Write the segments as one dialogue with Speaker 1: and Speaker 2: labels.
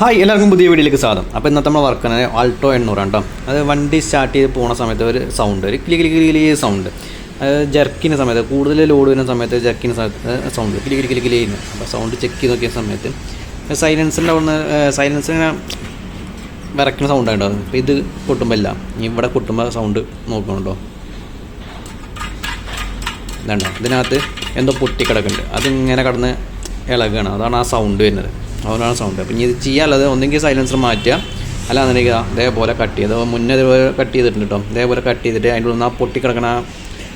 Speaker 1: Hi എല്ലാവർക്കും പുതിയ വീഡിയോയിലേക്ക് സ്വാഗതം. അപ്പോൾ ഇന്നത്തെ നമ്മൾ വർക്ക് ആൾട്ടോ 800 കേട്ടോ. അത് വണ്ടി സ്റ്റാർട്ട് ചെയ്ത് പോകുന്ന സമയത്ത് ഒരു സൗണ്ട്, ഒരു കിലി കിലി കിലി സൗണ്ട്, ജർക്കിൻ്റെ സമയത്ത് കൂടുതൽ ലോഡ് വരുന്ന സമയത്ത് ജർക്കിൻ്റെ സമയത്ത് സൗണ്ട് കിലി കിലി കിലി കിലി ചെയ്യുന്നു. അപ്പോൾ സൗണ്ട് ചെക്ക് ചെയ്ത് നോക്കിയ സമയത്ത് സൈലൻസിൻ്റെ ഒന്ന് സൈലൻസിങ്ങനെ വിറയ്ക്കുന്ന സൗണ്ട് ആയിട്ടോ. അപ്പോൾ ഇത് കൊട്ടുമ്പോൾ ഇല്ല, ഇവിടെ കൊട്ടുമ്പോൾ സൗണ്ട് നോക്കണുണ്ടോ, ഇതുണ്ടോ, ഇതിനകത്ത് എന്തോ പൊട്ടിക്കിടക്കുന്നുണ്ട്, അതിങ്ങനെ കടന്ന് ഇളകുകയാണ്, അതാണ് ആ സൗണ്ട് വരുന്നത്, അതുകൊണ്ടാണ് സൗണ്ട്. അപ്പം ഇനി ഇത് ചെയ്യാനുള്ളത് ഒന്നെങ്കിൽ സൈലൻസർ മാറ്റുക, അല്ലാന്നുണ്ടെങ്കിൽ ഇതേപോലെ കട്ട് ചെയ്ത് മുന്നേ ഇതേപോലെ കട്ട് ചെയ്തിട്ടുണ്ട് കേട്ടോ. ഇതേപോലെ കട്ട് ചെയ്തിട്ട് അതിൻ്റെ ഉള്ളിൽ നിന്ന് ആ പൊട്ടിക്കിടക്കണ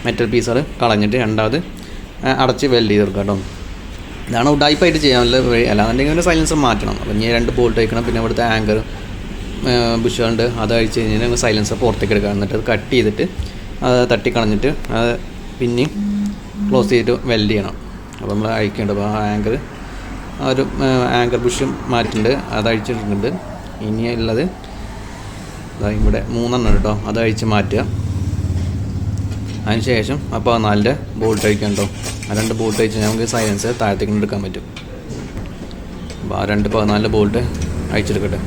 Speaker 1: മെറ്റൽ പീസുകൾ കളഞ്ഞിട്ട് രണ്ടാമത് അടച്ച് വെൽഡ് ചെയ്ത് കൊടുക്കുക കേട്ടോ. ഇതാണ് ഉഡായിപ്പായിട്ട് ചെയ്യാനുള്ള വഴി. അല്ലാന്നുണ്ടെങ്കിൽ ഒരു സൈലൻസർ മാറ്റണം. അപ്പം ഇനി 2 ബോൾട്ട് വയ്ക്കണം, പിന്നെ ഇവിടുത്തെ ആങ്കർ ബുഷുണ്ട്, അത് അഴിച്ച് കഴിഞ്ഞാൽ സൈലൻസർ പുറത്തേക്ക് എടുക്കുക. എന്നിട്ട് അത് കട്ട് ചെയ്തിട്ട് അത് തട്ടിക്കളഞ്ഞിട്ട് അത് പിന്നെയും ക്ലോസ് ചെയ്തിട്ട് വെൽഡ് ചെയ്യണം. അപ്പോൾ നമ്മൾ അഴിക്കേണ്ടത് അപ്പോൾ ആ ഒരു ആങ്കർ ബുഷും മാറ്റിയിട്ടുണ്ട്, അത് അഴിച്ചിട്ടുണ്ട്. ഇനി ഉള്ളത് ഇവിടെ 3 കേട്ടോ, അത് അഴിച്ച് മാറ്റുക. അതിന് ശേഷം അപ്പോൾ 4 ബോൾട്ട് അഴിക്കാം കേട്ടോ. ആ 2 ബോൾട്ട് അഴിച്ച് നമുക്ക് സൈലൻസ് താഴത്തേക്ക് എടുക്കാൻ പറ്റും. അപ്പോൾ ആ 2 14 ബോൾട്ട് അഴിച്ചെടുക്കട്ടെ.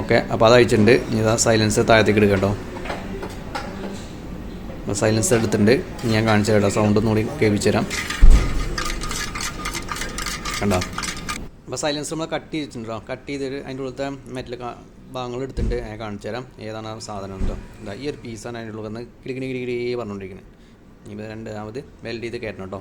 Speaker 1: ഓക്കെ, അപ്പോൾ അത് അഴിച്ചിട്ടുണ്ട്. ഇനി ഇതാ സൈലൻസ് താഴത്തേക്ക് എടുക്കാം കേട്ടോ. സൈലൻസ് എടുത്തിട്ടുണ്ട്, ഞാൻ കാണിച്ചു തരാം. സൗണ്ട് ഒന്നുകൂടി കേൾപ്പിച്ചു തരാം, കണ്ടോ. അപ്പോൾ സൈലൻസർ നമ്മൾ കട്ട് ചെയ്തിട്ടുണ്ടോ, കട്ട് ചെയ്തിട്ട് അതിൻ്റെ ഉള്ളത്തെ മെറ്റൽ ഭാഗങ്ങൾ എടുത്തിട്ട് ഞാൻ കാണിച്ചു തരാം ഏതാണ് ആ സാധനം കേട്ടോ. ഇതാ ഈ ഒരു പീസാണ് അതിൻ്റെ ഉള്ളിൽ വന്ന് കിടികിടി കിടികിടി പറഞ്ഞുകൊണ്ടിരിക്കുന്നത്. ഇനി 2ാമത് വെൽഡ് ചെയ്ത് കയറ്റണം കേട്ടോ.